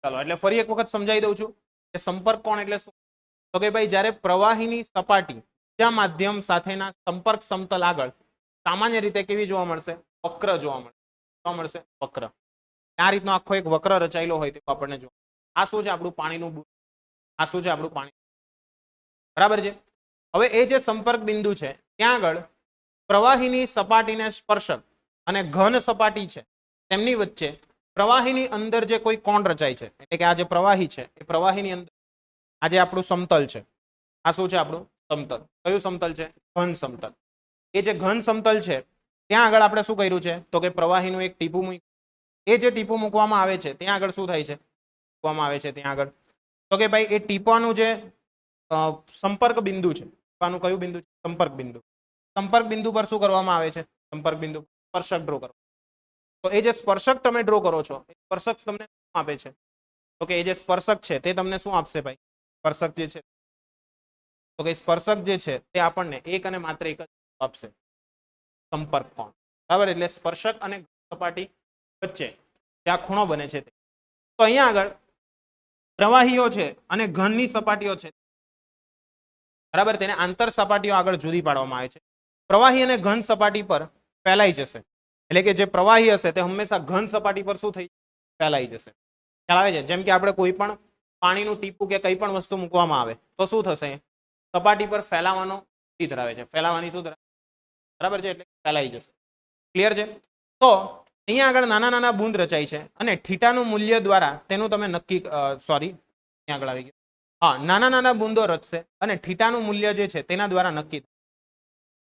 ચાલો એટલે ફરી એક વખત સમજાવી દઉં છું કે સંપર્ક કોણ એટલે શું. તો કે ભાઈ જ્યારે પ્રવાહીની સપાટી બીજા માધ્યમ સાથેના સંપર્ક સમતલ આગળ સામાન્ય રીતે કેવી જોવા મળશે? વક્ર જોવા મળશે. જોવા મળશે વક્ર. આ રીતનો આખો એક વક્ર રચાયેલો હોય તો આપણને જો આ શું છે? આપણું પાણીનું બુંદ. આ શું છે? આપણું પાણી. બરાબર છે. હવે એ જે સંપર્ક બિંદુ છે ત્યાં આગળ પ્રવાહીની સપાટીને સ્પર્શક અને ઘન સપાટી છે તેમની વચ્ચે પ્રવાહીની અંદર જે કોઈ કોણ રચાય છે એટલે કે આ જે પ્રવાહી છે એ પ્રવાહીની અંદર આ જે આપણું સમતલ છે આ શું છે? આપણું સમતલ. કયું સમતલ છે? ઘન સમતલ. એ જે ઘન સમતલ છે ત્યાં આગળ આપણે શું કર્યું છે? તો કે પ્રવાહીનું એક ટીપું મૂક્યું. એ જે ટીપું મૂકવામાં આવે છે ત્યાં આગળ શું થાય છે? મૂકવામાં આવે છે ત્યાં આગળ તો કે ભાઈ એ ટીપાનું જે સંપર્ક બિંદુ છે, ટીપાનું કયું બિંદુ છે? સંપર્ક બિંદુ. સંપર્ક બિંદુ પર શું કરવામાં આવે છે? સંપર્ક બિંદુ સ્પર્શક ડ્રો કરો. તો એ જે સ્પર્શક તમે ડ્રો કરો છો એ સ્પર્શક તમને શું આપે છે? તો કે એ જે સ્પર્શક છે તે તમને શું આપશે ભાઈ? સ્પર્શક જે છે તો કે સ્પર્શક જે છે તે આપણને એક અને માત્ર એક જ આપશે, સંપર્ક કોણ. બરાબર. એટલે સ્પર્શક અને સપાટી વચ્ચે ત્યાં ખૂણો બને છે. તો અહીંયા આગળ પ્રવાહીઓ છે અને ઘનની સપાટીઓ છે બરાબર તેને આંતર સપાટીઓ આગળ જુદી પાડવામાં આવે છે. પ્રવાહી અને ઘન સપાટી પર ફેલાઈ જશે એટલે કે જે પ્રવાહી હશે તે હંમેશા ઘન સપાટી પર શું થઈ ફેલાઈ જશે. ખ્યાલ આવે છે? જેમ કે આપણે કોઈ પણ પાણીનું ટીપું કે કઈ પણ વસ્તુ મૂકવામાં આવે તો શું થશે? સપાટી પર ફેલાવાનો ધરાવે છે. ફેલાવાની શું ધરાવે? બરાબર છે. એટલે ફેલાઈ જશે. ક્લિયર છે? તો અહીંયા આગળ નાના નાના બુંદ રચાય છે અને થીટાનું મૂલ્ય દ્વારા તેનું તમે નક્કી સોરી અહીંયા આગળ આવી ગયું. હા, નાના નાના બુંદો રચશે અને થીટાનું મૂલ્ય જે છે તેના દ્વારા નક્કી.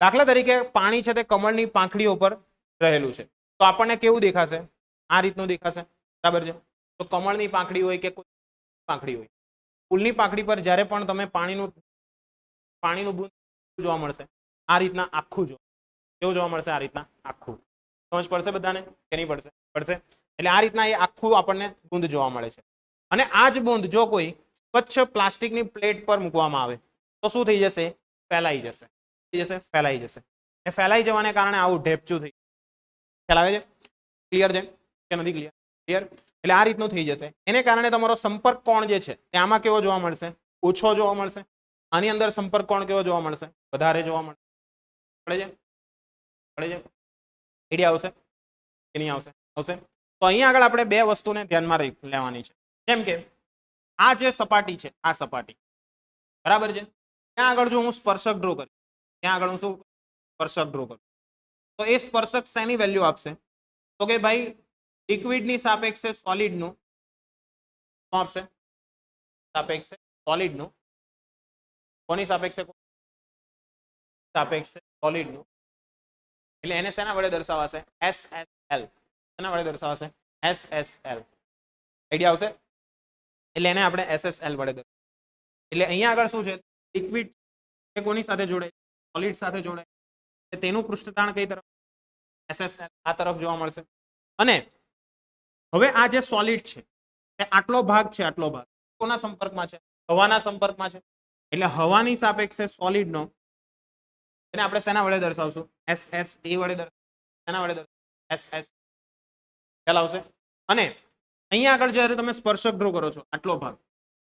દાખલા તરીકે પાણી છે તે કમળની પાંખડીઓ પર રહેલું છે તો આપણને કેવું દેખાશે? આ રીતનું દેખાશે. બરાબર છે. તો કમળની પાંખડી હોય કે કોઈ પાંખડી હોય, ફૂલની પાંખડી પર જ્યારે પણ તમે પાણીનું બુંદ જોવા મળશે આ રીતના આખું કેવું જોવા મળશે? આ રીતના આખું. સમજ પડશે બધાને કે નહીં પડશે? પડશે. એટલે આ રીતના એ આખું આપણને બુંદ જોવા મળે છે. અને આ જ બુંદ જો કોઈ સ્વચ્છ પ્લાસ્ટિકની પ્લેટ પર મૂકવામાં આવે તો શું થઈ જશે? ફેલાઈ જશે. ફેલાઈ જશે. એ ફેલાઈ જવાને કારણે આવું ઢેપચું થઈ. ખ્યાલ આવે છે? ક્લિયર છે કે નથી ક્લિયર? ક્લિયર. એટલે આ રીતનું થઈ જશે. એને કારણે તમારો સંપર્ક કોણ જે છે તે આમાં કેવો જોવા મળશે? ઓછો જોવા મળશે. આની અંદર સંપર્ક કોણ કેવો જોવા મળશે? વધારે જોવા મળશે. પડે છે? પડે છે? આઈડિયા આવશે કે નહીં આવશે? આવશે. તો અહીંયા આગળ આપણે બે વસ્તુને ધ્યાનમાં લેવાની છે. જેમ કે આ જે સપાટી છે આ સપાટી બરાબર છે ત્યાં આગળ જો હું સ્પર્શક ડ્રો કરું ત્યાં આગળ હું શું સ્પર્શક ડ્રો કરું તો એ સ્પર્શક શેની વેલ્યુ આપશે? તો કે ભાઈ લિક્વિડની સાપેક્ષે સોલિડનું શું આપશે? સાપેક્ષે સોલિડનું. કોની સાપેક્ષે? સાપેક્ષે સોલિડનું. એટલે એને શેના વડે દર્શાવાશે? SSL. શેના વડે દર્શાવાશે? SSL. આઈડિયા આવશે? એટલે એને આપણે SSL વડે એટલે અહીંયા આગળ શું છે? લિક્વિડ એ કોની સાથે જોડાય? સોલિડ સાથે જોડાય. તેનું પૃષ્ઠતાણ કઈ તરફ? SSL આ તરફ જોવા મળશે. અને હવે આ જે સોલિડ છે એ આટલો ભાગ છે, આટલો ભાગ કોના સંપર્કમાં છે? હવાના સંપર્કમાં છે. એટલે હવાની સાપેક્ષે સોલિડનો એને આપણે શેના વડે દર્શાવશું? SSA વડે શેના વડે SS. ખ્યાલ આવશે? અને અહીંયા આગળ જ્યારે તમે સ્પર્શક ડ્રો કરો છો આટલો ભાગ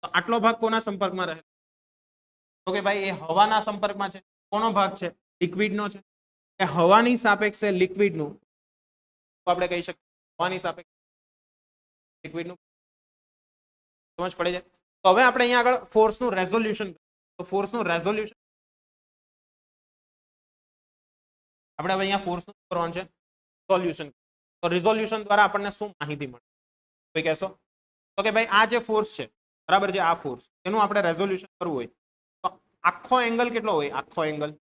તો આટલો ભાગ કોના સંપર્કમાં રહે? તો કે ભાઈ એ હવાના સંપર્કમાં છે. કોનો ભાગ છે? લિક્વિડનો છે. એ હવાની સાપેક્ષે લિક્વિડનું આપણે કહી શકીએ હવાની સાપેક્ષે લિક્વિડનું. સમજ પડે છે? તો હવે આપણે અહીંયા આગળ ફોર્સનું રેઝોલ્યુશન તો ફોર્સનું રેઝોલ્યુશન આપણે હવે અહીંયા ફોર્સનું કરવાનું છે સોલ્યુશન. તો રિઝોલ્યુશન દ્વારા આપણને શું માહિતી મળે? કોઈ કહેશો? તો કે ભાઈ આ જે ફોર્સ છે બરાબર છે આ ફોર્સ એનું આપણે રેઝોલ્યુશન કરવું હોય તો આખો એંગલ કેટલો હોય? આખો એંગલ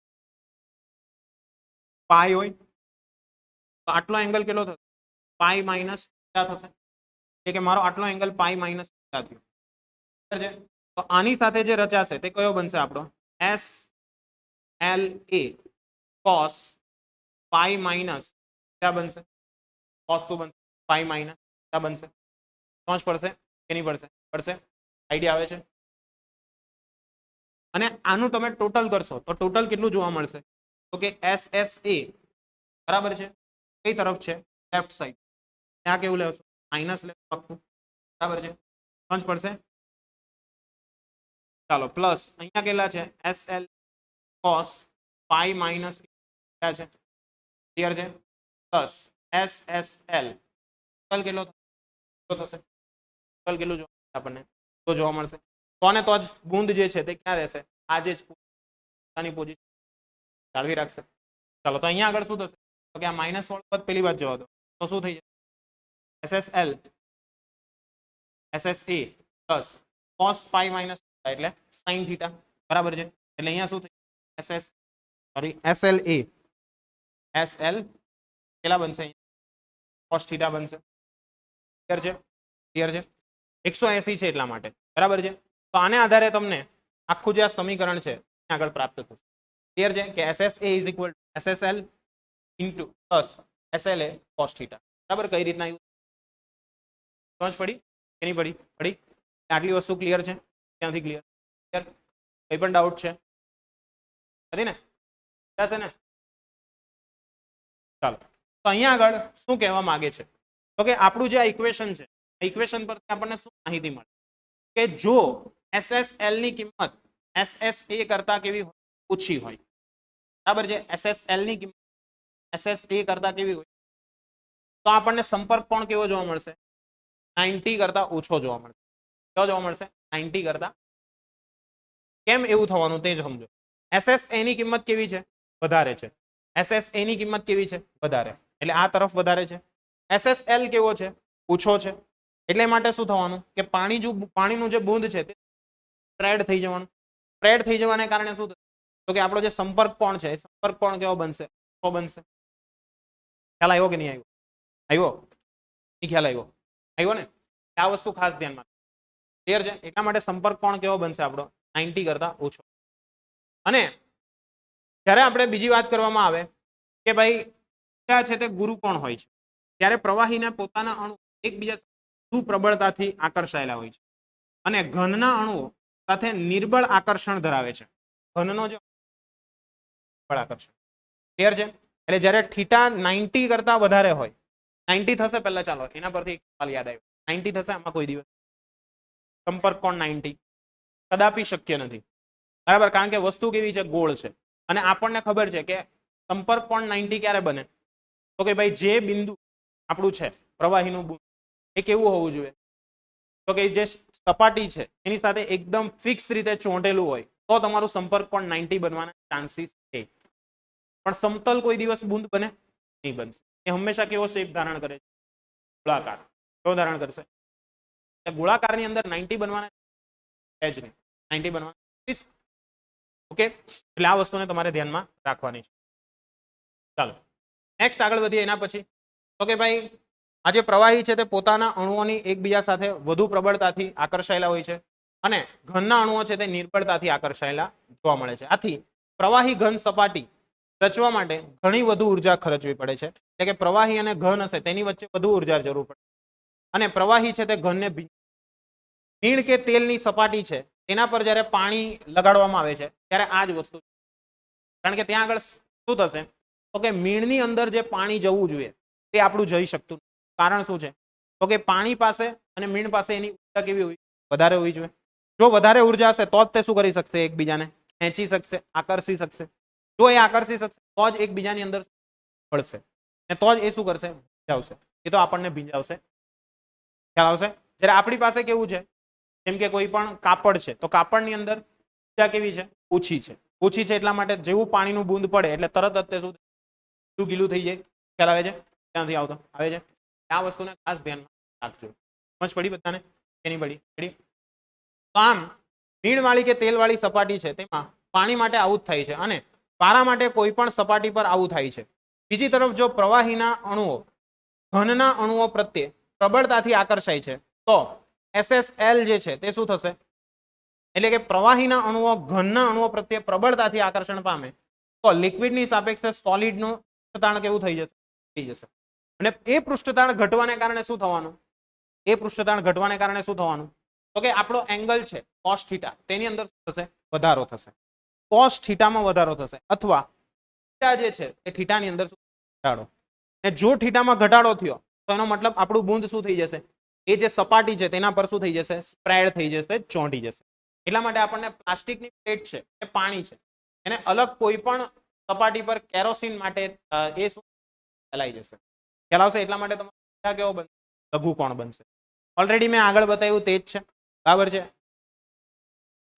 પાઈ હોય તો આટલો એંગલ કેટલો થશે? પાઈ માઇનસ થીટા થશે. એટલે કે મારો આટલો એંગલ પાઈ માઇનસ થીટા થયો. તો આની સાથે જે રચાશે તે કયો બનશે? આપણો SLA cos pi minus theta બનશે. cos શું બનશે? પાઈ માઇનસ થીટા બનશે. સમજ પડશે કે નહીં પડશે? પડશે. આઈડિયા આવે છે? અને આનું તમે ટોટલ કરશો તો ટોટલ કેટલું જોવા મળશે? તો કે SSA બરાબર છે કઈ તરફ છે? Left side. ત્યાં કેવું લેશો? માઇનસ લેશો આખું. બરાબર છે. સમજ પડશે? ચાલો પ્લસ અહીંયા કેટલા છે SL cos પાઈ માઇનસ કેટલા છે ક્લિયર છે પ્લસ SSL કેટલો થશે કેટલું જોવા આપણને તો જોવા મળશે તો અને તો જ બુંદ જે છે તે ક્યાં રહેશે આજે જ પોતાની પોઝિશન જાળવી રાખશે ચાલો તો અહીંયા આગળ શું થશે તો કે આ માઇનસ વાળો પદ પેલી વાત જવા દો તો શું થઈ જશે SSL SSA plus cos pi minus એટલે sin થીટા બરાબર છે એટલે અહીંયા શું થઈ SLA SL કેટલા બનશે cos થીટા બનશે ક્લિયર છે 180 છે એટલા માટે બરાબર છે તો આને આધારે તમને આખું જે આ સમીકરણ છે આગળ પ્રાપ્ત થશે ક્લિયર છે કે SSA is equal two SSL into plus SLA cos theta બરાબર કઈ રીતના સમજ પડી કે નહીં પડી આટલી વસ્તુ ક્લિયર છે ક્યાંથી ક્લિયર કઈ પણ ડાઉટ છે નથી ને થશે ને ચાલો તો અહીંયા આગળ શું કહેવા માંગે છે તો કે આપણું જે આ ઇક્વેશન છે ઇક્વેશન પર આપણને શું માહિતી મળે કે જો SSL ની કિંમત SSA કરતા કેવી હોય ઓછી હોય બરાબર છે SSL ની કિંમત SSA કરતા કેવી હોય તો આપણને સંપર્ક કોણ કેવો જોવા મળશે 90 કરતા ઓછો જોવા મળશે કેવો જોવા મળશે 90 કરતા કેમ એવું થવાનું તે જ સમજો SSA ની કિંમત કેવી છે વધારે છે SSA ની કિંમત કેવી છે વધારે એટલે આ તરફ વધારે છે SSL કેવો છે ઓછો છે એટલે માટે શું થવાનું કે પાણીનું જે બુંદ છે તે સ્પ્રેડ થઈ જવાનું સ્પ્રેડ થઈ જવાને કારણે શું થશે તો કે આપણો જે સંપર્ક કોણ છે એ સંપર્ક કોણ કેવો બનશે તો બનશે ખ્યાલ આવ્યો કે નહીં આવ્યો ખ્યાલ આવ્યો ને આ વસ્તુ ખાસ ધ્યાનમાં ક્લિયર છે એટલા માટે સંપર્ક કોણ કેવો બનશે આપણો 90 કરતા ઓછો અને જ્યારે આપણે બીજી વાત કરવામાં આવે કે ભાઈ ક્યાં છે તે ગુરુ કોણ હોય છે ત્યારે પ્રવાહીને પોતાના અણુ એકબીજા વધુ પ્રબળતાથી આકર્ષાયેલા હોય છે અને ઘનના અણુઓ સાથે નિર્બળ આકર્ષણ ધરાવે છે ઘનનો જે આકર્ષણ ક્લિયર છે એટલે જ્યારે થીટા 90 કરતા વધારે હોય 90 થશે પહેલા ચાલો એના પરથી એક સવાલ યાદ આવ્યો 90 થશે આમાં કોઈ દિવસ સંપર્ક કોણ 90 કદાપી શક્ય નથી બરાબર કારણ કે વસ્તુ કેવી છે ગોળ છે અને આપણને ખબર છે કે સંપર્ક કોણ 90 ક્યારે બને તો કે ભાઈ જે બિંદુ આપણું છે પ્રવાહીનું બુંદ એ કેવું હોવું જોઈએ તો કે જે સપાટી છે એની સાથે એકદમ ફિક્સ રીતે ચોંટેલું હોય તો તમારું સંપર્ક કોણ 90 બનવાના ચાન્સીસ છે પણ સમતલ કોઈ દિવસ બુંદ બને નહીં બનશે એ હંમેશા કેવો શેપ ધારણ કરે છે ગોળાકાર કેવો ધારણ કરશે ગોળાકારની અંદર 90 બનવાના છે જ નહીં 90 બનવાના ઓકે એટલે આ વસ્તુને તમારે ધ્યાનમાં રાખવાની છે ચાલો નેક્સ્ટ આગળ વધીએ એના પછી તો કે ભાઈ આ જે પ્રવાહી છે તે પોતાના અણુઓની એકબીજા સાથે વધુ પ્રબળતાથી આકર્ષાયેલા હોય છે અને ઘનના અણુઓ છે તે નિર્બળતાથી આકર્ષાયેલા જોવા મળે છે આથી પ્રવાહી ઘન સપાટી રચવા માટે ઘણી વધુ ઉર્જા ખર્ચવી પડે છે એટલે કે પ્રવાહી અને ઘન હશે તેની વચ્ચે વધુ ઉર્જા જરૂર પડે અને પ્રવાહી છે તે ઘનને મીણ કે તેલની સપાટી છે તેના પર જ્યારે પાણી લગાડવામાં આવે છે ત્યારે આ જ વસ્તુ કારણ કે ત્યાં આગળ શું થશે તો કે મીણની અંદર જે પાણી જવું જોઈએ તે આપણું જઈ શકતું કારણ શું છે તો કે પાણી પાસે અને મીણ પાસે એની ઉર્જા કેવી હોય વધારે હોવી જોઈએ જો વધારે ઉર્જા હશે તો જ તે શું કરી શકશે એકબીજાને ખેંચી શકશે આકર્ષી શકશે જો એ આકર્ષી શકશે તો જ એકબીજાની અંદર પડશે અને તો જ એ શું કરશે ભીંજાવશે એ તો આપણને ભીંજાવશે ખ્યાલ આવશે જ્યારે આપણી પાસે કેવું છે જેમ કે કોઈ પણ કાપડ છે તો કાપડની અંદર ઉર્જા કેવી છે ઓછી છે એટલા માટે જેવું પાણીનું બુંદ પડે એટલે તરત જ તે શું ગીલું થઈ જાય ખ્યાલ આવે છે ક્યાંથી આવતો આવે છે આ વસ્તુને ખાસ ધ્યાનમાં રાખજો સમજ પડી બધાને કે નહીં પડી તો આમ મીણવાળી કે તેલવાળી સપાટી છે તેમાં પાણી માટે આવું જ થાય છે અને પારા માટે કોઈ પણ સપાટી પર આવું થાય છે બીજી તરફ જો પ્રવાહીના અણુઓ ઘનના અણુઓ પ્રત્યે પ્રબળતાથી આકર્ષાય છે તો SSL જે છે તે શું થશે એટલે કે પ્રવાહીના અણુઓ ઘનના અણુઓ પ્રત્યે પ્રબળતાથી આકર્ષણ પામે તો લિક્વિડની સાપેક્ષે સોલિડનું પૃષ્ઠતાણ કેવું થઈ જશે અને એ પૃષ્ઠતાણ ઘટવાને કારણે શું થવાનું તો કે આપણો એંગલ છે cos થીટા તેની અંદર શું થશે વધારો થશે cos થીટામાં વધારો થશે અથવા થીટા જે છે એ થીટાની અંદર ઘટાડો અને જો થીટામાં ઘટાડો થયો તો એનો મતલબ આપણું બુંદ શું થઈ જશે એ જે સપાટી છે તેના પર શું થઈ જશે? સ્પ્રેડ થઈ જશે, ચોંટી જશે. એટલા માટે આપણને પ્લાસ્ટિકની પ્લેટ છે એ પાણી છે એને અલગ કોઈ પણ સપાટી પર કેરોસીન માટે એ શું ફેલાઈ જશે, ખ્યાલ આવશે? એટલા માટે તમારો કેવો બનશે? લઘુકોણ બનશે. ઓલરેડી મેં આગળ બતાવ્યું તે જ છે, બરાબર છે.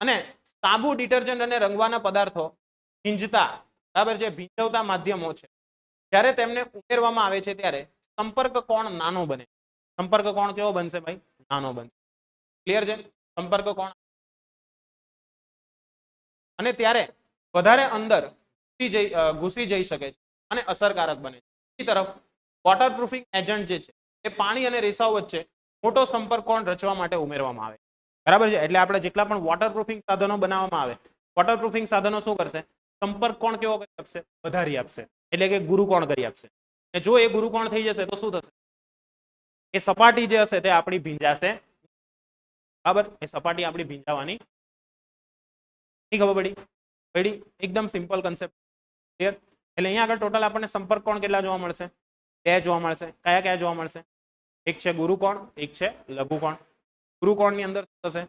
અને સાબુ, ડિટર્જન્ટ અને રંગવાના પદાર્થો ભીંજતા, બરાબર છે, ભીંજવતા માધ્યમો છે, જ્યારે તેમને ઉમેરવામાં આવે છે ત્યારે સંપર્ક કોણ નાનો બને. સંપર્ક કોણ કેવો બનશે ભાઈ? નાનો બનશે. ક્લિયર છે? સંપર્ક કોણ અને ત્યારે વધારે અંદર ઘૂસી જઈ શકે છે અને અસરકારક બને છે. બીજી તરફ વોટરપ્રૂફિંગ એજન્ટ જે છે એ પાણી અને રેસાઓ વચ્ચે મોટો સંપર્ક કોણ રચવા માટે ઉમેરવામાં આવે, બરાબર છે. એટલે આપણે જેટલા પણ વોટરપ્રૂફિંગ સાધનો બનાવવામાં આવે, વોટરપ્રૂફિંગ સાધનો શું કરશે? સંપર્ક કોણ કેવો કરી આપશે? વધારી આપશે, એટલે કે ગુરુકોણ કરી આપશે. અને જો એ ગુરુકોણ થઈ જશે તો શું થશે? એ સપાટી જે હશે તે આપણી ભીંજાશે, બરાબર? એ સપાટી આપણી ભીંજાવાની ખબર પડી? પડી? એકદમ સિમ્પલ કન્સેપ્ટ. ક્લિયર? એટલે અહીંયા આગળ ટોટલ આપણને સંપર્ક કોણ કેટલા જોવા મળશે? 2 જોવા મળશે. કયા કયા જોવા મળશે? એક છે ગુરુકોણ, એક છે લઘુકોણ. ગુરુકોણની અંદર શું થશે?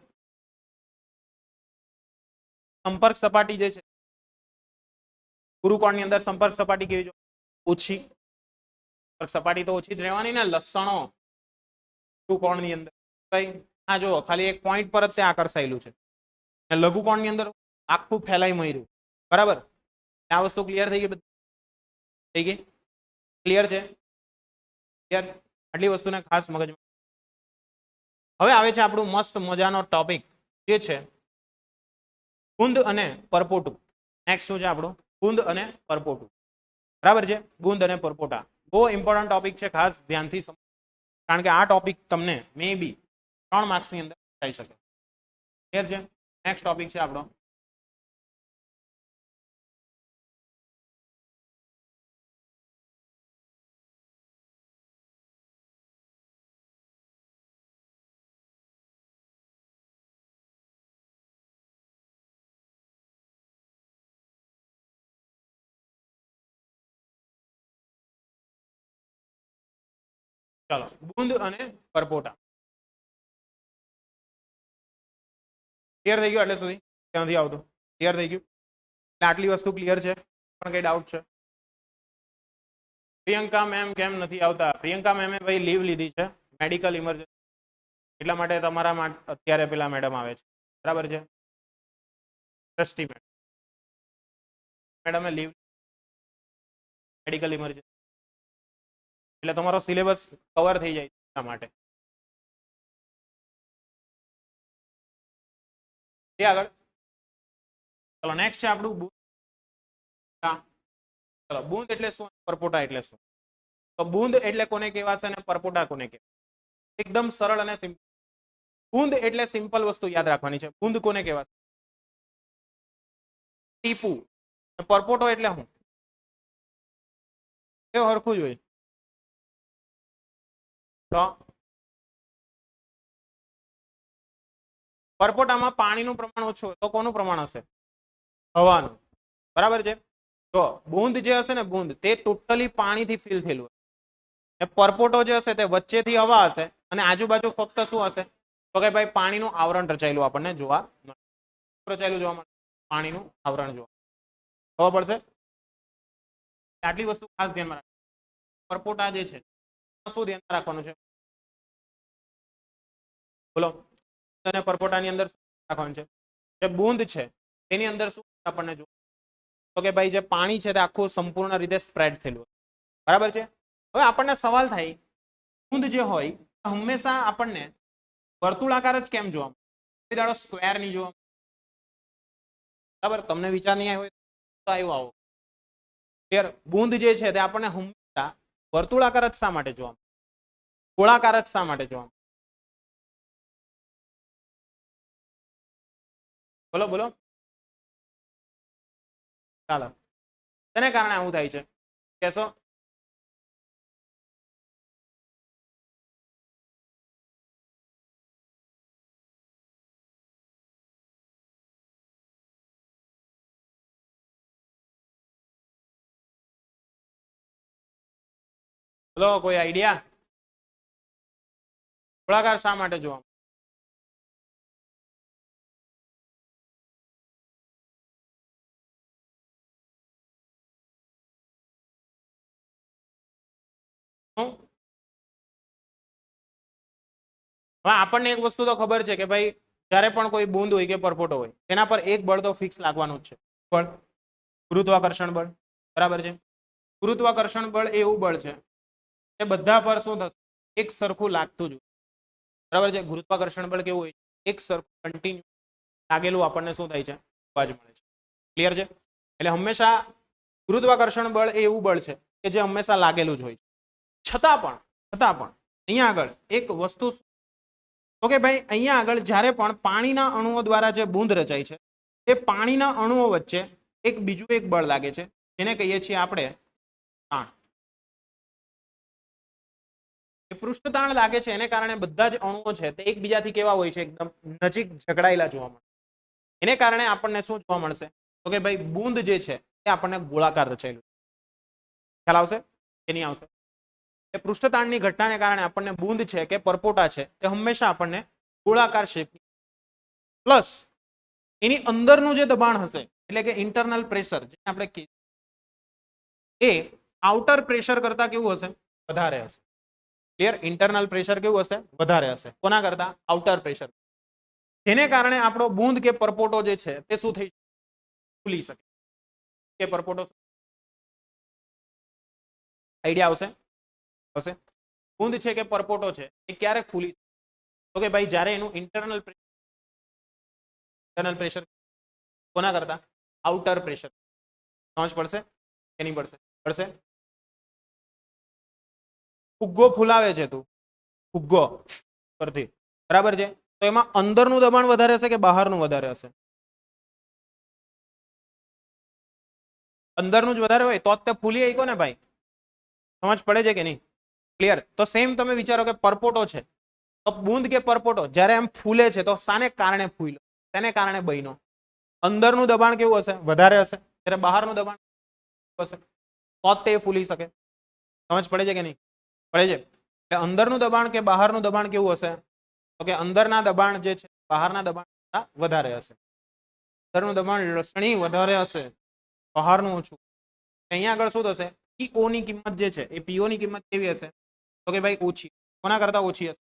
સંપર્ક સપાટી જે છે, ગુરુકોણની અંદર સંપર્ક સપાટી કેવી જોવા? ઓછી. સપાટી તો ઓછી જ રહેવાની ને. લક્ષણો ગુરુકોણની અંદર કઈ? હા જો ખાલી એક પોઈન્ટ પર જ તે આકર્ષાયેલું છે. લઘુકોણની અંદર આખું ફેલાઈ મર્યું, બરાબર? આ વસ્તુ ક્લિયર થઈ ગઈ? બધી થઈ ગઈ? ક્લિયર છે? ક્લિયર? આટલી વસ્તુને ખાસ મગજમાં. હવે આવે છે આપણું મસ્ત મજાનો ટોપિક જે છે ગુંદ અને પરપોટું. નેક્સ્ટ શું છે આપણું? ગુંદ અને પરપોટું, બરાબર છે. ગુંદ અને પરપોટા બહુ ઇમ્પોર્ટન્ટ ટોપિક છે, ખાસ ધ્યાનથી સમજો, કારણ કે આ ટોપિક તમને મે બી 3 માર્ક્સની અંદર થઈ શકે. ક્લિયર છે? નેક્સ્ટ ટોપિક છે આપણો ચલો બુંદ અને પરપોટા. ક્લિયર થઈ ગયું? એટલે સુધી ક્યાંથી આવતું? ક્લિયર થઈ ગયું? એટલે આટલી વસ્તુ ક્લિયર છે? પણ કઈ ડાઉટ છે? પ્રિયંકા મેમ કેમ નથી આવતા? પ્રિયંકા મેમે ભાઈ લીવ લીધી છે, મેડિકલ ઇમરજન્સી, એટલા માટે તમારા માટે અત્યારે પેલા મેડમ આવે છે, બરાબર છે. ટ્રસ્ટી મેડમે લીવ, મેડિકલ ઇમરજન્સી, એટલે તમારો સિલેબસ કવર થઈ જાય એટલા માટે. આગળ ચલો નેક્સ્ટ છે આપણું બુંદ. ચલો બુંદ એટલે શું? પરપોટા એટલે શું? તો બુંદ એટલે કોને કહેવાશે અને પરપોટા કોને કહેવાય? એકદમ સરળ અને સિમ્પલ. બુંદ એટલે સિમ્પલ વસ્તુ યાદ રાખવાની છે. બુંદ કોને કહેવાશે? ટીપું. પરપોટો એટલે શું? એ હરખું જ હોય. તો પરપોટામાં પાણીનું પ્રમાણ ઓછું હોય તો કોનું પ્રમાણ હશે? હવાનું, બરાબર છે. તો બુંદ જે હશે ને, બુંદ તે ટોટલી પાણીથી ફિલ થયેલું હશે. પરપોટો જે હશે તે વચ્ચેથી હવા હશે અને આજુબાજુ ફક્ત શું હશે? તો કે ભાઈ પાણીનું આવરણ રચાયેલું આપણને જોવા મળે. રચાયેલું જોવા મળે, પાણીનું આવરણ જોવા ખબર પડશે. આટલી વસ્તુ ખાસ ધ્યાનમાં રાખો. પરપોટા જે છે શું ધ્યાન રાખવાનું છે? બોલો. અને પરપોટાની અંદર રાખવાનું છે જે બુંદ છે તેની અંદર શું આપણને જો તો કે ભાઈ જે પાણી છે તે આખું સંપૂર્ણ રીતે સ્પ્રેડ થયેલું, બરાબર છે. હવે આપણને સવાલ થાય, બુંદ જે હોય હંમેશા આપણને વર્તુળાકાર જ કેમ જોવા મળે? દાડો સ્ક્વેર નહીં જોવા? બરાબર, તમને વિચાર નહીં આવ્યો તો આવ્યો આવો. ક્લિયર? બુંદ જે છે તે આપણને હંમેશા વર્તુળાકાર જ શા માટે જોવા મળે? ગોળાકાર જ શા માટે જોવા મળે? બોલો બોલો. ચાલો, તેને કારણે આવું થાય છે કેશો? બોલો, કોઈ આઈડિયા? ગોળાકાર શા માટે જોવા મળે? હવે આપણને એક વસ્તુ તો ખબર છે કે ભાઈ જ્યારે પણ કોઈ બૂંદ હોય કે પરપોટો હોય એના પર એક બળ તો ફિક્સ લાગવાનું જ છે. બળ ગુરુત્વાકર્ષણ બળ, બરાબર છે. ગુરુત્વાકર્ષણ બળ એ એવું બળ છે કે બધા પર શું થશે? એક સરખું લાગતું જ, બરાબર છે. ગુરુત્વાકર્ષણ બળ કેવું હોય? એક સરખું કન્ટિન્યુ લાગેલું આપણને શું થાય છે? અવાજ મળે છે. ક્લિયર છે? એટલે હંમેશા ગુરુત્વાકર્ષણ બળ એ એવું બળ છે કે જે હંમેશા લાગેલું જ હોય છે. છતાં પણ અહીંયા આગળ એક વસ્તુ, તો કે ભાઈ અહીંયા આગળ જ્યારે પણ પાણીના અણુઓ દ્વારા જે બૂંદ રચાય છે એ પાણીના અણુઓ વચ્ચે એક બીજું એક બળ લાગે છે જેને કહીએ છીએ આપણે તાણ. એ પૃષ્ઠતાણ લાગે છે એને કારણે બધા જ અણુઓ છે તે એકબીજાથી કેવા હોય છે? એકદમ નજીક ઝઘડાયેલા જોવા મળે. એને કારણે આપણને શું જોવા મળશે? તો કે ભાઈ બૂંદ જે છે એ આપણને ગોળાકાર રચાયેલું. ખ્યાલ આવશે કે નહીં આવશે? એ પૃષ્ઠતાણની ઘટનાને કારણે આપણને બૂંદ છે કે પરપોટા છે તે હંમેશા આપણને ગોળાકાર શેપ, પ્લસ એની અંદરનું જે દબાણ હશે એટલે કે ઇન્ટરનલ પ્રેશર જે આપણે એ આઉટર પ્રેશર કરતા કેવું હશે? વધારે હશે. ક્લિયર? ઇન્ટરનલ પ્રેશર કેવું હશે? વધારે હશે. કોના કરતા? Outer pressure. જેને કારણે આપણો બૂંદ કે પરપોટો જે છે તે શું થઈ ફૂલી શકે કે પરપોટો. આઈડિયા આવશે? આવશે. બૂંદ છે કે પરપોટો છે એ ક્યારે ફૂલી? તો કે ભાઈ જ્યારે એનું ઇન્ટરનલ પ્રેશર કોના કરતા? Outer pressure. સમજ પડશે કે નહીં પડશે? પડશે. ફુગ્ગો ફૂલાવે છે તું, ફુગ્ગો પરથી, બરાબર છે. તો એમાં અંદરનું દબાણ વધારે હશે કે બહારનું વધારે હશે? અંદરનું જ વધારે હોય તો જ તે ફૂલી આઈકો ને ભાઈ. સમજ પડે છે કે નહીં? ક્લિયર? તો સેમ તમે વિચારો કે પરપોટો છે તો બૂંદ કે પરપોટો જ્યારે એમ ફૂલે છે તો શાને કારણે ફૂલ્યો? તેને કારણે બન્યો. અંદરનું દબાણ કેવું હશે? વધારે હશે. ત્યારે બહારનું દબાણ હશે તો જ તે ફૂલી શકે. સમજ પડે છે કે નહીં? પડે છે. એટલે અંદરનું દબાણ કે બહારનું દબાણ કેવું હશે? તો કે અંદરના દબાણ જે છે બહારના દબાણ કરતા વધારે હશે. અંદરનું દબાણ લસણી વધારે હશે, બહારનું ઓછું. અહીંયા આગળ શું થશે? પીઓ ની કિંમત જે છે એ પીઓ ની કિંમત કેવી હશે? તો કે ભાઈ ઓછી. કોના કરતા ઓછી હશે?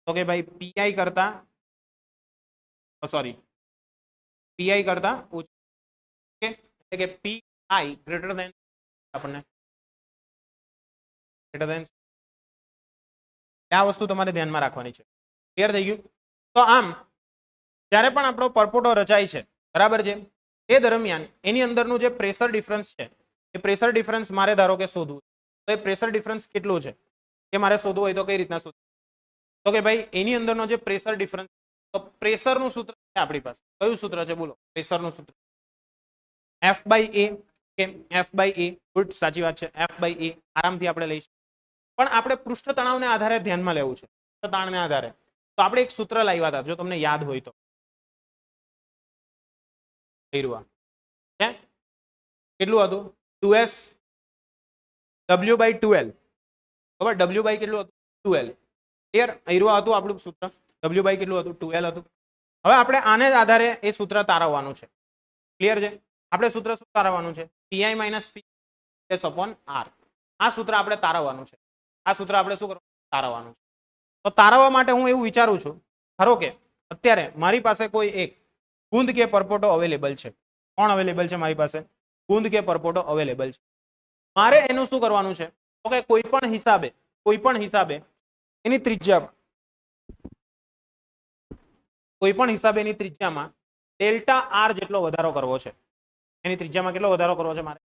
તો કે ભાઈ પીઆઈ કરતા, સોરી, પીઆઈ કરતા ઓછી. ઓકે, એટલે કે પીઆઈ ગ્રેટર ધેન આપણને ગ્રેટર ધેન. આ વસ્તુ તમારે ધ્યાનમાં રાખવાની છે. ક્લિયર થઈ ગયું? તો આમ જ્યારે પણ આપણો પરપોટો રચાય છે, બરાબર છે, એ દરમિયાન એની અંદરનું જે પ્રેશર ડિફરન્સ છે એ પ્રેશર ડિફરન્સ મારે ધારો કે શોધવું. તો એ પ્રેશર ડિફરન્સ કેટલું છે એ મારે શોધવું હોય તો કઈ રીતના શોધવું? તો કે ભાઈ એની અંદરનો જે પ્રેશર ડિફરન્સ, તો પ્રેશરનું સૂત્ર છે આપણી પાસે. કયું સૂત્ર છે બોલો? પ્રેશરનું સૂત્ર એફ બાય એ. કે એફ બાય એ, ગુડ, સાચી વાત છે. એફ બાય એ આરામથી આપણે લઈશું. પણ આપણે પૃષ્ઠ તણાવને આધારે ધ્યાનમાં લેવું છે. તાણને આધારે તો આપણે એક સૂત્ર લાવ્યા હતા, જો તમને યાદ હોય તો. કેટલું હતું? 2s w by 2l. બરાબર? w બાય કેટલું હતું? 2l. ક્લિયર? અહીંયા હતું આપણું સૂત્ર. w બાય કેટલું હતું? 2l હતું. હવે આપણે આને જ આધારે એ સૂત્ર તારવવાનું છે. ક્લિયર છે? આપણે સૂત્ર શું તારવવાનું છે? pi minus p upon r. આ સૂત્ર આપણે તારવવાનું છે. આ સૂત્ર આપણે શું કરવાનું? તારવવાનું છે. તો તારવવા માટે હું એવું વિચારું છું, ધારો કે અત્યારે મારી પાસે કોઈ એક બૂંદ કે પરપોટો અવેલેબલ છે. કોણ અવેલેબલ છે મારી પાસે? બૂંદ કે પરપોટો અવેલેબલ છે. મારે એનું શું કરવાનું છે? તો કે કોઈ પણ હિસાબે એની ત્રિજ્યામાં ડેલ્ટા આર જેટલો વધારો કરવો છે. એની ત્રિજ્યામાં કેટલો વધારો કરવો છે મારે?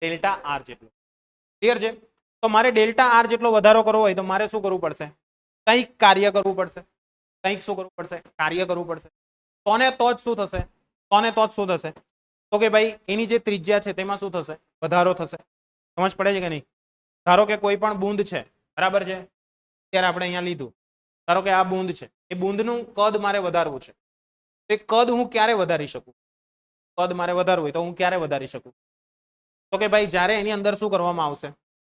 ડેલ્ટા આર જેટલો. ક્લિયર છે? તો મારે ડેલ્ટા આર જેટલો વધારો કરવો હોય તો મારે શું કરવું પડશે? કંઈક કાર્ય કરવું પડશે. કંઈક શું કરવું પડશે? કાર્ય કરવું પડશે. તોને તો જ શું થશે? તો કે ભાઈ એની જે ત્રિજ્યા છે તેમાં શું થશે? વધારો થશે. સમજ પડે છે કે નહીં? ધારો કે કોઈ પણ બૂંદ છે, બરાબર છે, ત્યારે આપણે અહીંયા લીધું. ધારો કે આ બૂંદ છે, એ બૂંદનું કદ મારે વધારવું છે. એ કદ હું ક્યારે વધારી શકું? કદ મારે વધારવું હોય તો હું ક્યારે વધારી શકું? તો કે ભાઈ જ્યારે એની અંદર શું કરવામાં આવશે?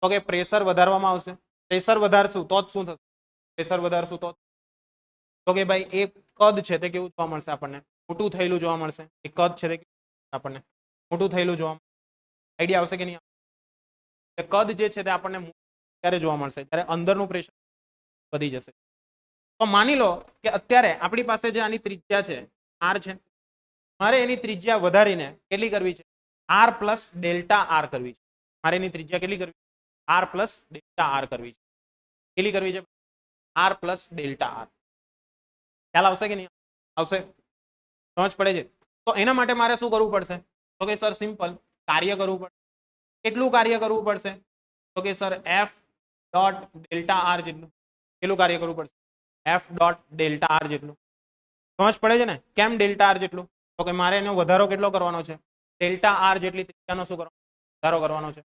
તો કે પ્રેશર વધારવામાં આવશે. પ્રેશર વધારશું તો જ શું થશે? પ્રેશર વધારશું તો કે ભાઈ એ કદ છે તે કેવું જોવા મળશે આપણને, મોટું થયેલું જોવા મળશે. એ કદ છે તે આપણને મોટું થયેલું જોવા મળશે. આઈડિયા આવશે કે નહીં? કદ જે છે તે આપણને ત્યારે જોવા મળશે ત્યારે અંદરનું પ્રેશર વધી જશે. તો માની લો કે અત્યારે આપણી પાસે જે આની ત્રિજ્યા છે આર છે, મારે એની ત્રિજ્યા વધારીને કેટલી કરવી છે? આર પ્લસ ડેલ્ટા આર કરવી છે. મારે એની ત્રિજ્યા કેટલી કરવી? આર પ્લસ ડેલ્ટા આર કરવી છે. કેટલી કરવી છે? R plus delta R. ખ્યાલ આવશે કે નહીં આવશે? સમજ પડે છે? તો એના માટે મારે શું કરવું પડશે? તો કે સર સિમ્પલ કાર્ય કરવું પડશે. કેટલું કાર્ય કરવું પડશે? તો કે sir F dot delta R જેટલું. કેટલું કાર્ય કરવું પડશે? એફ ડોટ ડેલ્ટા આર જેટલું. સમજ પડે છે ને? કેમ ડેલ્ટા આર જેટલું? તો કે મારે એનો વધારો કેટલો કરવાનો છે? ડેલ્ટા આર જેટલી ત્રિજ્યાનો શું કરવાનો? વધારો કરવાનો છે.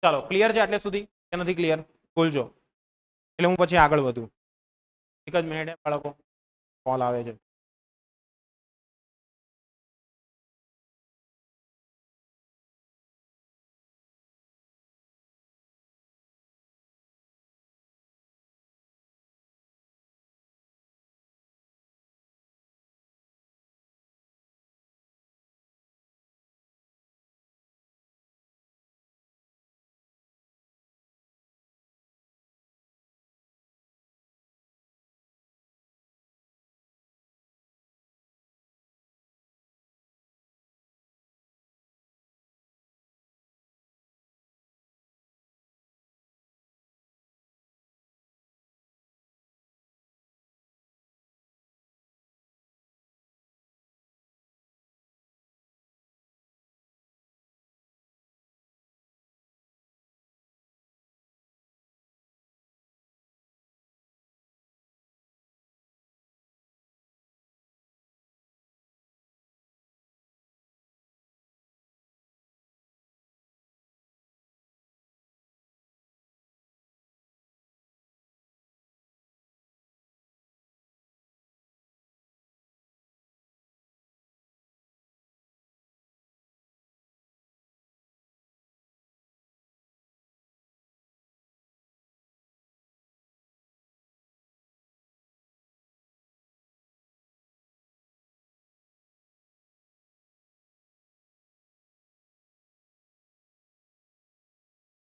ચાલો ક્લિયર છે આટલે સુધી કે નથી ક્લિયર? બોલજો એટલે હું પછી આગળ વધું. એક જ મિનિટ બાળકો, કોલ આવે છે.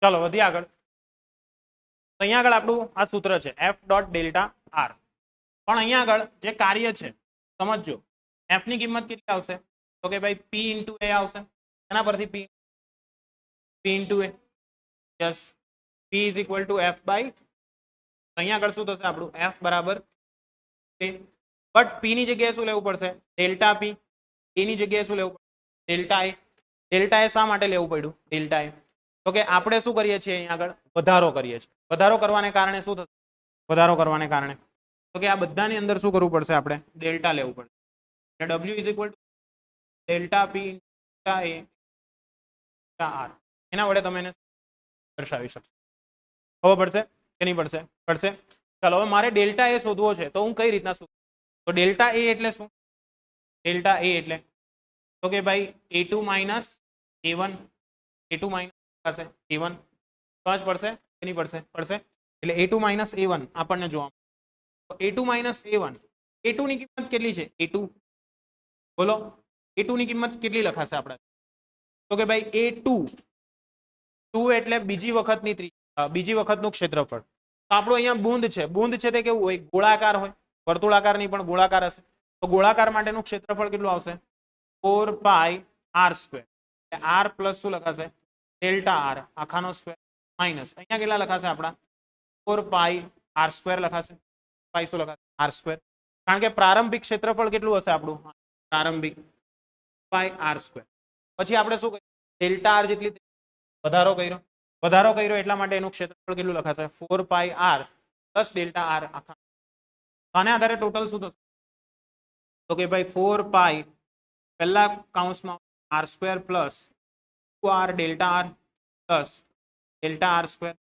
ચાલો વધીએ આગળ. અહીંયા આગળ આપણું આ સૂત્ર છે એફ ડોટ ડેલ્ટા આર. પણ અહીંયા આગળ જે કાર્ય છે સમજજો, એફ ની કિંમત કેટલી આવશે? તો કે ભાઈ પી ઇન્ટુ એ આવશે. એના પરથી P into A, yes, P is equal to F by, અહીંયા આગળ શું થશે આપણું? એફ બરાબર એ. બટ પી ની જગ્યાએ શું લેવું પડશે? ડેલ્ટા પી. એ ની જગ્યાએ શું લેવું પડશે? ડેલ્ટા એ. ડેલ્ટા એ શા માટે લેવું પડ્યું ડેલ્ટા એ? તો કે આપણે શું કરીએ છીએ અહીંયા આગળ? વધારો કરીએ છીએ. વધારો કરવાને કારણે શું થશે? વધારો કરવાને કારણે તો કે આ બધાની અંદર શું કરવું પડશે? આપણે ડેલ્ટા લેવું પડશે. W is equal to delta P delta A R. એના વડે તમે એને દર્શાવી શકશો. ખબર પડશે કે નહીં પડશે? પડશે. ચાલો હવે મારે ડેલ્ટા એ શોધવો છે તો હું કઈ રીતના શોધું? તો ડેલ્ટા એ એટલે શું? ડેલ્ટા એ એટલે તો કે ભાઈ a2 minus a1, a2 minus થશે a1. સમજ પડશે કે નહીં પડશે? પડશે. એટલે a2 માઇનસ a1 આપણને જોવા મળે. તો a2 માઇનસ a1, a2 ની કિંમત કેટલી છે? a2 બોલો, a2 ની કિંમત કેટલી લખાશે આપણે? તો કે ભાઈ a2, 2 એટલે બીજી વખતનું ક્ષેત્રફળ. તો આપણું અહીંયા બુંદ છે. બુંદ છે તે કેવું હોય? ગોળાકાર હોય. વર્તુળાકાર નહીં પણ ગોળાકાર હશે. તો ગોળાકાર માટેનું ક્ષેત્રફળ કેટલું આવશે? 4 પાઈ આર સ્ક્વેર. આર પ્લસ શું લખાશે? ડેલ્ટા આર આખાનો સ્ક્વેર માઇનસ અહીંયા કેટલા લખાશે આપણા? 4 પાઈ આર સ્ક્વેર લખાશે. પાઈ શું લખાશે? R square. કારણ કે પ્રારંભિક ક્ષેત્રફળ કેટલું હશે આપણું? પ્રારંભિક પાઈ આર સ્ક્વેર. પછી આપણે શું કર્યું? ડેલ્ટા આર જેટલી વધારો કર્યો. વધારો કર્યો એટલા માટે એનું ક્ષેત્રફળ કેટલું લખાશે? 4 પાઈ આર પ્લસ ડેલ્ટા આર આખા. આને આધારે ટોટલ શું થશે? તો કે ભાઈ 4 પાઈ પહેલા કાઉન્સમાં r square plus 2r delta r plus delta r square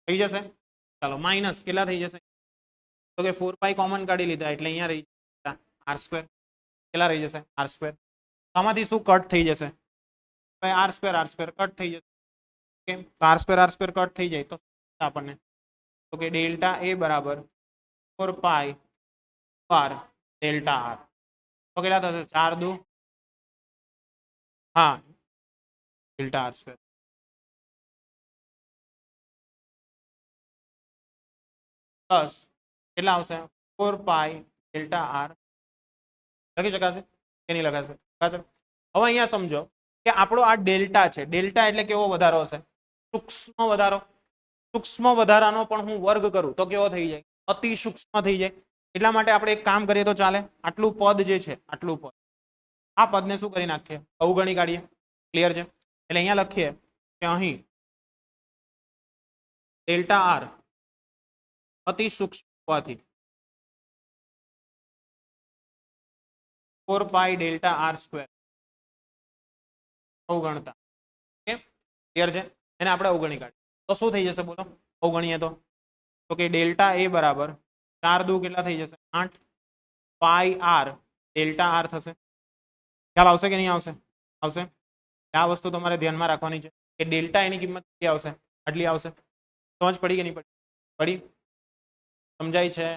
થઈ જશે. ચાલો માઇનસ કેટલા થઈ જશે? તો કે 4 પાઈ કોમન કાઢી લીધા એટલે અહીંયા રહી જશે આર સ્ક્વેર. કેટલા રહી જશે? R square. આમાંથી શું કટ થઈ જશે? ભાઈ આર સ્ક્વેર કટ થઈ જશે. ઓકે, તો આર સ્ક્વેર કટ થઈ જાય તો આપણને તો કે ડેલ્ટા એ બરાબર 4 પાઈ આર ડેલ્ટા આર. તો કેટલા થશે? 4 દુ, હા, ડેલ્ટા આર સ્ક્વેર પ્લસ કેટલા આવશે? 4 પાઈ ડેલ્ટા આર. લખી શકાશે કે નહીં લખાશે? લખાશે. હવે અહીંયા સમજો કે આપણો આ ડેલ્ટા છે. ડેલ્ટા એટલે કેવો વધારો હશે? સૂક્ષ્મ વધારો. સૂક્ષ્મ વધારાનો પણ હું વર્ગ કરું તો કેવો થઈ જાય? અતિ સૂક્ષ્મ થઈ જાય. એટલા માટે આપણે એક કામ કરીએ તો ચાલે. આટલું પદ જે છે, આટલું પદ, આ પદને શું કરી નાખીએ? અવગણી કાઢીએ. ક્લિયર છે? એટલે અહીંયા લખીએ કે અહીં ડેલ્ટા આર અતિ સૂક્ષ્મ હોવાથી 4 પાઈ ડેલ્ટા આર સ્ક્વેર અવગણતા. ઓકે, ક્લિયર છે? એને આપણે અવગણી કાઢીએ તો શું થઈ જશે? બોલો, અવગણીએ તો કે ડેલ્ટા એ બરાબર 4 દુ કેટલા થઈ જશે? 8 પાઈ આર ડેલ્ટા આર થશે. ખ્યાલ આવશે કે નહીં આવશે? આવશે. આ વસ્તુ તમારે ધ્યાનમાં રાખવાની છે કે ડેલ્ટા એની કિંમત કેટલી આવશે? આટલી આવશે. સમજ પડી કે નહીં પડી? પડી? સમજાય છે?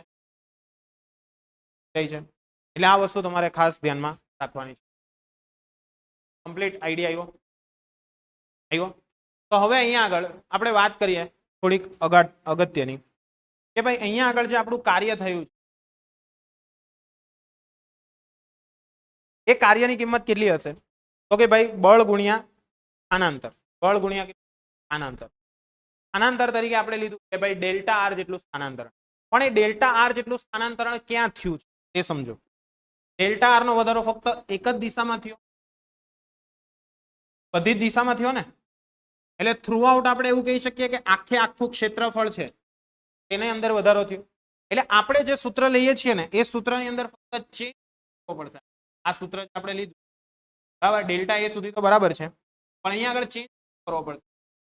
સમજાય છે? એટલે આ વસ્તુ તમારે ખાસ ધ્યાનમાં રાખવાની છે. કમ્પ્લીટ આઈડિયા આવ્યો? આવ્યો? તો હવે અહીંયા આગળ આપણે વાત કરીએ થોડીક અગત્યની કે ભાઈ અહીંયા આગળ જે આપણું કાર્ય થયું છે એ કાર્યની કિંમત કેટલી હશે? તો કે ભાઈ બળ ગુણ્યા સ્થાનાંતર. બળ ગુણ્યા સ્થાનાંતર. સ્થાનાંતર તરીકે આપણે લીધું કે ભાઈ ડેલ્ટા આર જેટલું સ્થાનાંતરણ. પણ એ ડેલ્ટા આર જેટલું સ્થાનાંતરણ ક્યાં થયું છે તે સમજો. ડેલ્ટા આર નો વધારો ફક્ત એક જ દિશામાં થયો? બધી જ દિશામાં થયો ને? એટલે થ્રુ આઉટ આપણે એવું કહી શકીએ કે આખે આખું ક્ષેત્રફળ છે તેની અંદર વધારો થયો. એટલે આપણે જે સૂત્ર લઈએ છીએ ને એ સૂત્રની અંદર ફક્ત ચેન્જ કરવો પડશે. આ સૂત્ર આપણે લીધું બરાબર, ડેલ્ટા એ સુધી તો બરાબર છે, પણ અહીંયા આગળ ચેન્જ કરવો પડશે.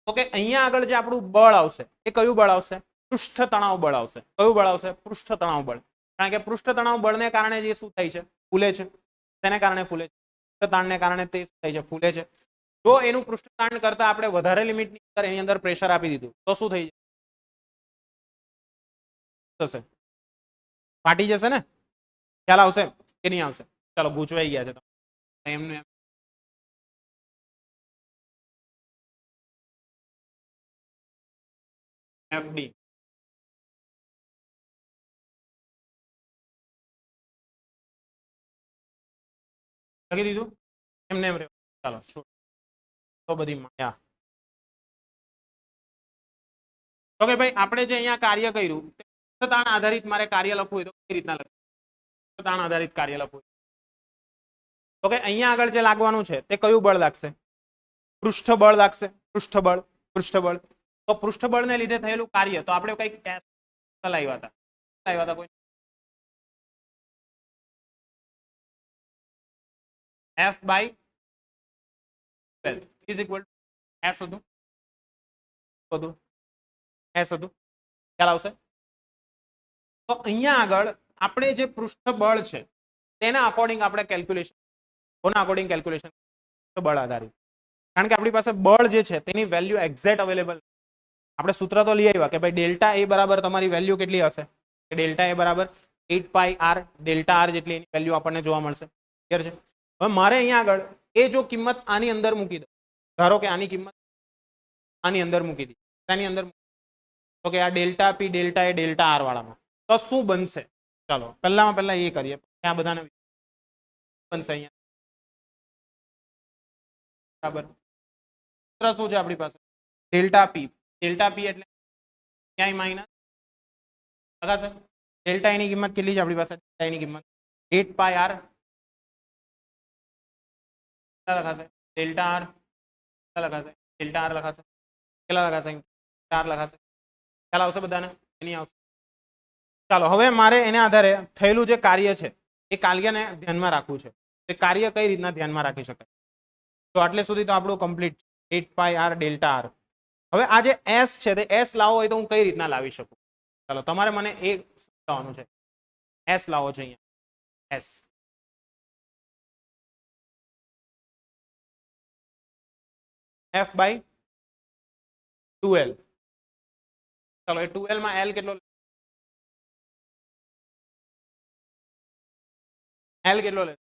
તો કે અહીંયા આગળ જે આપણું બળ આવશે એ કયું બળ આવશે? પૃષ્ઠ તણાવ બળ આવશે. કયું બળ આવશે? પૃષ્ઠ તણાવ બળ. કારણ કે પૃષ્ઠ તણાવ બળને કારણે જે શું થાય છે? ફૂલે છે. તેને કારણે ફૂલે છે. પૃષ્ઠ તાણને કારણે તે શું થાય છે? ફૂલે છે. જો એનું પૃષ્ઠ તાણ કરતા આપણે વધારે લિમિટની અંદર એની અંદર પ્રેશર આપી દીધું તો શું થઈ જશે? ફાટી જશે ને? ખ્યાલ આવશે કે નહીં આવશે? ચાલો, ગૂંચવાઈ ગયા છે એમને. એફડી લખી દીધું એમને એમ રહ્યો. ચાલો, તો બધી માયા. તો કે ભાઈ આપણે જે અહીંયા કાર્ય કર્યું તાણ આધારિત મારે કાર્ય લખવું હોય તો કઈ રીતના લખવું? તાણ આધારિત કાર્ય લખવું તો કે અહીંયા આગળ જે લાગવાનું છે તે કયું બળ લાગશે? પૃષ્ઠ બળ લાગશે. પૃષ્ઠબળ. પૃષ્ઠબળ. તો પૃષ્ઠબળને લીધે થયેલું કાર્ય તો આપણે કઈક લાવ્યા હતા. લાવ્યા હતા કોઈ? F by 12 is equal to S હતું. S હતું. ખ્યાલ આવશે? તો અહીંયા આગળ આપણે જે પૃષ્ઠબળ છે તેના અકોર્ડિંગ આપણે કેલ્ક્યુલેશન, કોના અકોર્ડિંગ કેલ્ક્યુલેશન? બળ આધારિત. કારણ કે આપણી પાસે બળ જે છે તેની વેલ્યુ એક્ઝેક્ટ અવેલેબલ. આપણે સૂત્ર તો લઈ આવ્યા કે ભાઈ ડેલ્ટા એ બરાબર તમારી વેલ્યુ કેટલી હશે? કે ડેલ્ટા એ બરાબર 8 પાઈ આર ડેલ્ટા આર જેટલી એની વેલ્યુ આપણને જોવા મળશે. ક્લિયર છે? હવે મારે અહીંયા આગળ એ જો કિંમત આની અંદર મૂકી દો, ધારો કે આની કિંમત આની અંદર મૂકી દી, આની અંદર તો કે આ ડેલ્ટા પી ડેલ્ટા એ ડેલ્ટા આર વાળામાં તો શું બનશે? ચાલો પહેલામાં પહેલા એ કરીએ. આ બધાને બનશે અહીંયા બરાબર. સૂત્ર શું છે આપણી પાસે? Delta P. ડેલ્ટા પી એટલે ક્યાંય માઇનસ લગાશે. ડેલ્ટા એની કિંમત કેટલી છે આપણી પાસે? ડેલ્ટા એની કિંમત 8 પાઈ આર લખાશે. ડેલ્ટા આર લખાશે. ડેલ્ટા આર લખાશે. કેટલા લખાશે? 4 લખાશે. ખ્યાલ આવશે બધાને? એની આવશે. ચાલો, હવે મારે એના આધારે થયેલું જે કાર્ય છે એ કાર્યને ધ્યાનમાં રાખવું છે. એ કાર્ય કઈ રીતના ધ્યાનમાં રાખી શકાય? તો આટલે સુધી તો આપણું કમ્પ્લીટ 8 પાઈ આર ડેલ્ટા આર. હવે આ જે એસ છે તે એસ લાવો હોય તો હું કઈ રીતના લાવી શકું? ચાલો, તમારે મને એ સમજાવવાનું છે. એસ લાવો છે અહીંયા. S F by 2L. ચાલો, એ 2L માં L કેટલો? એલ કેટલો લે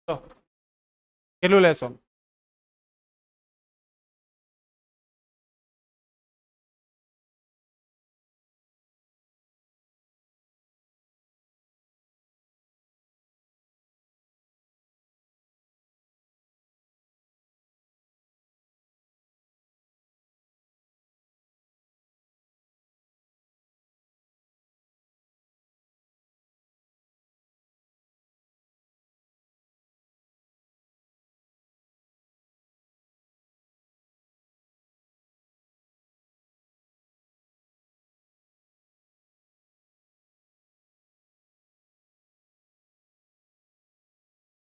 તો કેટલું લેશો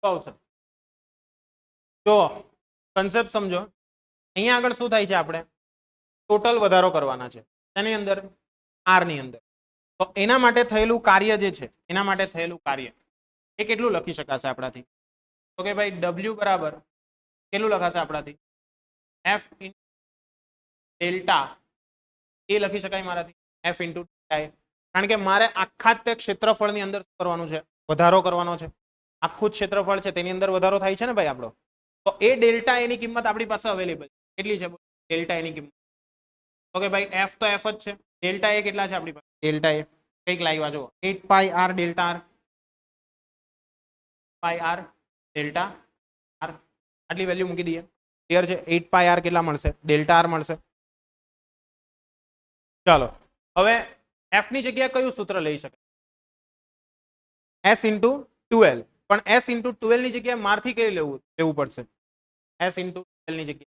આવશે જો કન્સેપ્ટ સમજો અહીંયા આગળ શું થાય છે આપણે ટોટલ વધારો કરવાના છે તેની અંદર આર ની અંદર તો એના માટે થયેલું કાર્ય જે છે એના માટે થયેલું કાર્ય એ કેટલું લખી શકાશે આપણાથી તો કે ભાઈ ડબલ્યુ બરાબર કેટલું લખાશે આપણાથી એફ ડેલ્ટા એ લખી શકાય મારાથી એફ ઇન્ટુ કારણ કે મારે આખા જ તે ક્ષેત્રફળની અંદર શું કરવાનું છે વધારો કરવાનો છે આખું જ ક્ષેત્રફળ છે તેની અંદર વધારો થાય છે ને ભાઈ આપણો તો એ ડેલ્ટા એની કિંમત આપણી પાસે અવેલેબલ કેટલી છે ડેલ્ટા એની કિંમત તો કે ભાઈ એફ તો એફ જ છે ડેલ્ટા એ કેટલા છે આપણી પાસે ડેલ્ટા એ કંઈક લાવ્યા જો 8 પાઈ આર ડેલ્ટા આર પાઈ આર ડેલ્ટા આર આટલી વેલ્યુ મૂકી દઈએ ક્લિયર છે 8 પાઈ આર કેટલા મળશે ડેલ્ટા આર મળશે ચાલો હવે એફ ની જગ્યાએ કયું સૂત્ર લઈ શકાય એસ ઇન્ટુ 12 પણ એસ ઇન્ટુ 12 ની જગ્યાએ મારથી કઈ લેવું પડશે એસ ઇન્ટુ 12 ની જગ્યાએ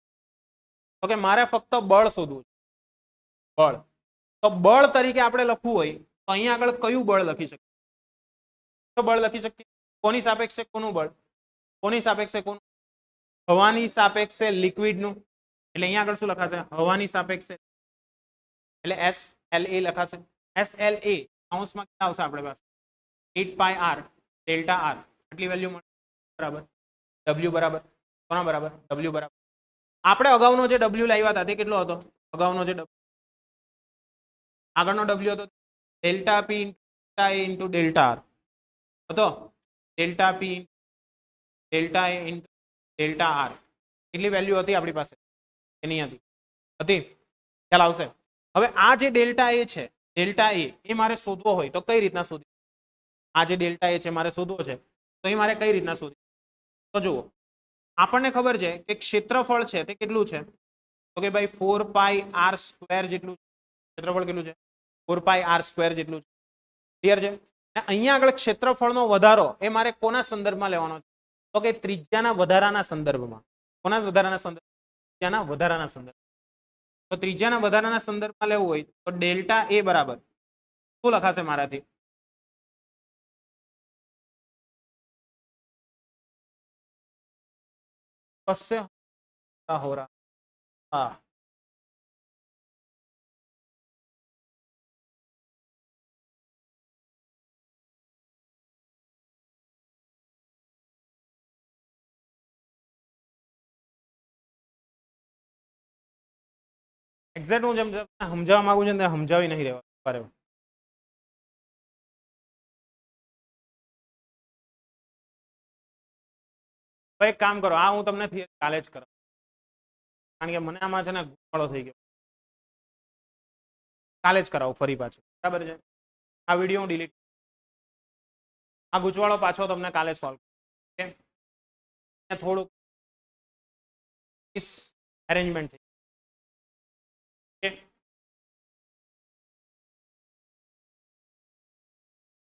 તો કે મારે ફક્ત બળ શોધવું છે બળ તો બળ તરીકે આપણે લખવું હોય તો અહીંયા આગળ કયું બળ લખી શકીએ બળ લખી શકીએ કોની સાપેક્ષે કોનું બળ કોની સાપેક્ષે કોનું હવાની સાપેક્ષે લિક્વિડનું એટલે અહીંયા આગળ શું લખાશે હવાની સાપેક્ષે એટલે એસ એલ એ લખાશે એસ એલ એ કૌંસમાં કેટલા આવશે આપણે પાસે 8 પાઈ આર ડેલ્ટા આર આટલી વેલ્યુ મળે બરાબર ડબલ્યુ બરાબર કોના બરાબર ડબલ્યુ બરાબર આપણે અગાઉનો જે ડબલ્યુ લાવ્યા હતા તે કેટલો હતો અગાઉનો જે આગળનો ડબલ્યુ હતો delta P into delta R હતો delta P delta A into delta R કેટલી વેલ્યુ હતી આપણી પાસે એની હતી ખ્યાલ આવશે હવે આ જે ડેલ્ટા એ છે ડેલ્ટા એ મારે શોધવો હોય તો કઈ રીતના શોધી આ જે ડેલ્ટા એ છે મારે શોધવો છે તો એ મારે કઈ રીતના શોધી તો જુઓ આપણને ખબર છે કે ક્ષેત્રફળ છે તે કેટલું છે તો કે ભાઈ 4 પાઈ આર સ્ક્વેર જેટલું ક્ષેત્રફળ કેટલું છે 4 પાઈ આર સ્ક્વેર જેટલું છે ક્લિયર છે અહીંયા આગળ ક્ષેત્રફળનો વધારો એ મારે કોના સંદર્ભમાં લેવાનો છે તો કે ત્રિજ્યાના વધારાના સંદર્ભમાં કોના વધારાના સંદર્ભ ત્રિજ્યાના વધારાના સંદર્ભ તો ત્રિજ્યાના વધારાના સંદર્ભમાં લેવું હોય તો ડેલ્ટા એ બરાબર શું લખાશે મારાથી કશે હોરા હા એક્ઝેક્ટ હું જેમ સમજાવવા માંગુ છું ને સમજાવી નહીં રહેવા બરાબર તો એક કામ કરો આ હું તમને કાલે જ કરાવું કારણ કે મને આમાં છે ને ગોળો થઈ ગયો કાલે જ કરાવું ફરી પાછું બરાબર છે આ વિડીયો હું ડિલીટ આ ગૂંચવાળો પાછો તમને કાલે સોલ્વ ઓકે થોડુંક અરેન્જમેન્ટ